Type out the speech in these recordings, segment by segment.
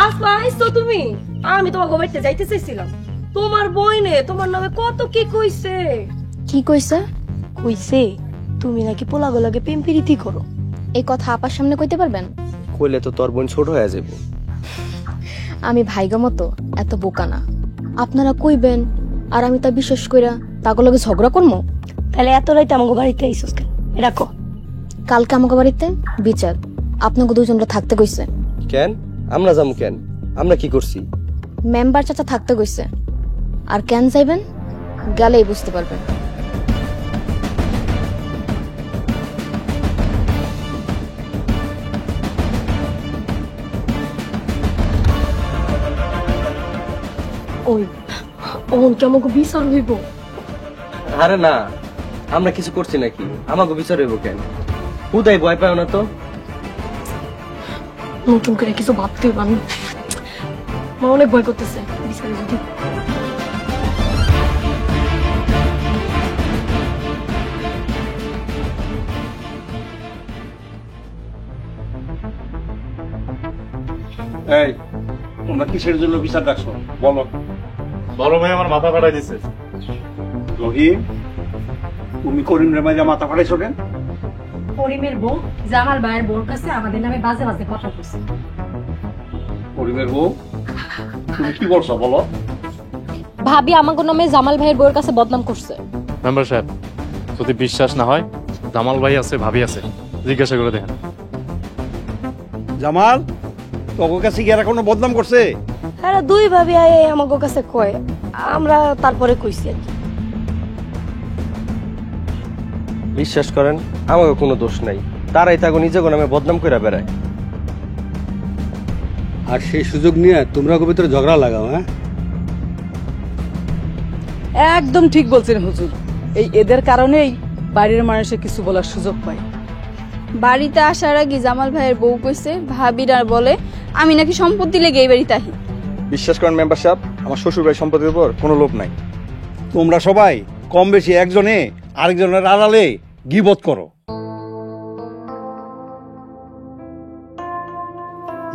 আসবা আইছো তুমি? আমি তোমাকে বাড়িতে যাইতে চাইছিলাম। তোমার বইনে তোমার নামে কত কি কইছে। কি কইছে? কইছে তুমি নাকি পোলাগুলাকে প্রেমপিরিতি করো। এই কথা আপার সামনে কইতে পারবেন? কইলে তো তোর বোন ছোট হয়ে যাবো। আমি ভাইগা মতো এত বোকা না। আপনারা কইবেন আর আমি তা বিশ্বাস কইরা তাগো লগে ঝগড়া করবো? তাহলে এত রাইতে আমাকে বাড়িতে আইসোস কেন? রাখো। কালকে আমাকে বাড়িতে বিচার, আপনাকে দুজনরা থাকতে কইছে। কেন আমরা যাবো কেন? আমরা কি করছি? মেম্বার চাচা থাকতে কইছে। আর কেন যাইবেন গেলেই বুঝতে পারবেন। ওই ওন কি আমাকে বিচার হইব? আরে না, আমরা কিছু করছি নাকি? আমাকে বিচার হইব কেন? হুদাই ভয় পাও না তো? নতুন করে কিছু ভাবতে হইব। আমি মা অনেক ভয় করতেছে বিচারে যদি। এই তোমরা কিসের জন্য বিচার ডাকছো বলো? বড় ভাই আমার মাথা ফাটাই দিছে। রহিম, তুমি করিম রে মাইজা মাথা ফাটাইছো কেন? করিমের বউ জামাল ভাইয়ের বউর কাছে আমাদের নামে বাজে বাজে কথা কইছে। করিমের বউ, তুমি কি বলছো বলো? ভাবি আমাকে নামে জামাল ভাইয়ের বউয়ের কাছে বদনাম করছে। মেম্বার সাহেব, যদি বিশ্বাস না হয় জামাল ভাই আছে, ভাবি আছে, জিজ্ঞাসা করে দেখেন। জামাল, তোর কাছে কি এরা কোনো বদনাম করছে? হ্যাঁ, দুই ভাবি আয় আমাকে কাছে কয়, আমরা তারপরে কইছি আর কি। বিশ্বাস করেন আমাকে কোনো দোষ নাই, তারাই তাকে নিজে নামে বদনাম করে বেড়ায়। আর সেই সুযোগ নিয়ে তোমরা ভিতরে ঝগড়া লাগাও? হ্যাঁ, একদম ঠিক বলছেন হুজুর। এই এদের কারণেই বাড়ির মানুষের কিছু বলার সুযোগ পায়। বাড়িতে আসার আগে জামাল ভাইয়ের বউ কইছে ভাবিরা বলে আমি নাকি সম্পত্তি লেগে এই বাড়িতে আহি। বিশ্বাস করেন মেম্বার সাহেব, আমার শ্বশুর ভাই সম্পত্তির উপর কোনো লোভ নাই। তোমরা সবাই কম বেশি একজনে আরেকজনের আড়ালে গীবত করো।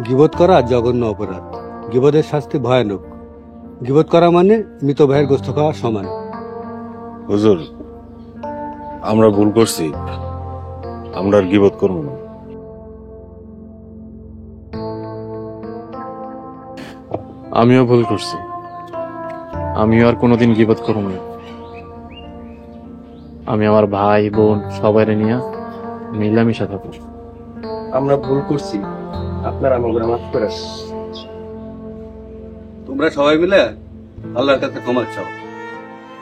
গীবত করা জঘন্য অপরাধ। গীবতের শাস্তি ভয়ানক। গীবত করা মানে মৃত ভাইয়ের গোস্ত খাওয়া সমান। হুজুর, আমরা ভুল করছি, আমরা আর গীবত করবো না। আমিও ভুল করছি, আমিও আর কোনোদিন গীবত করব না। আমি আমার ভাই বোন সবাই নিয়ে মিলামিশা থাকবো। আমরা ভুল করছি, আপনারা আমাকে মাফ করে। তোমরা সবাই মিলে আল্লাহর কাছে ক্ষমা চাও।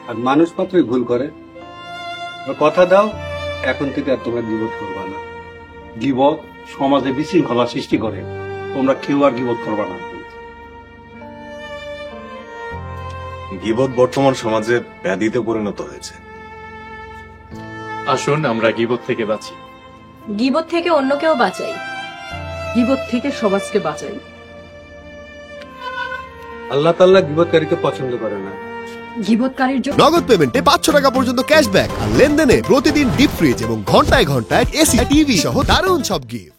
আর মানুষ মাত্রই ভুল করে। কথা দাও, এখন থেকে আর তোমরা গীবত করবা না। গীবত সমাজে বিশৃঙ্খলা সৃষ্টি করে। তোমরা কেউ আর গীবত করবা না। গীবত বর্তমান সমাজে ব্যাধিতে পরিণত হয়েছে। আসুন আমরা গীবত থেকে বাঁচি। গীবত থেকে অন্য কেউ বাঁচাই, গীবত থেকে সমাজকে বাঁচাই। আল্লাহ তাআলা গীবতকারীকে পছন্দ করে না। গীবতকারীর জন্য নগদ পেমেন্টে 500 টাকা পর্যন্ত ক্যাশব্যাক আর লেনদেনে প্রতিদিন ডিপ ফ্রিজ এবং ঘন্টায় ঘন্টায় এসি টিভি সহ দারুণ সব গিফট।